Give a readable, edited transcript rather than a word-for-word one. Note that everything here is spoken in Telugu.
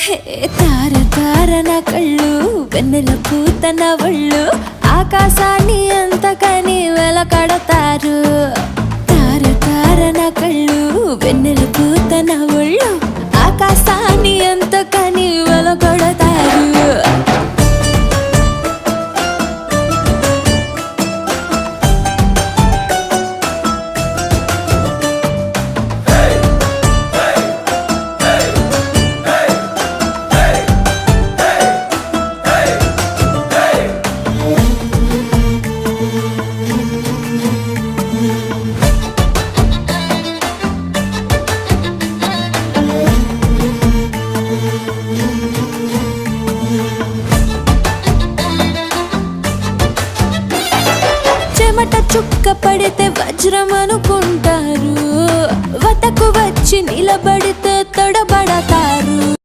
హే తార తార నా కళ్ళు వెన్నెల పూత నా ఒళ్ళు ఆకాశాన్ని అంతకని వెలకడతారు. తార తార నా కళ్ళు వెన్నెల పూత నా ఒళ్ళు ఆకాశాన్ని అంతకని వెలకడతారు. చెమట చుక్క పడితే వజ్రం అనుకుంటారు, వతకు వచ్చి నిలబడితే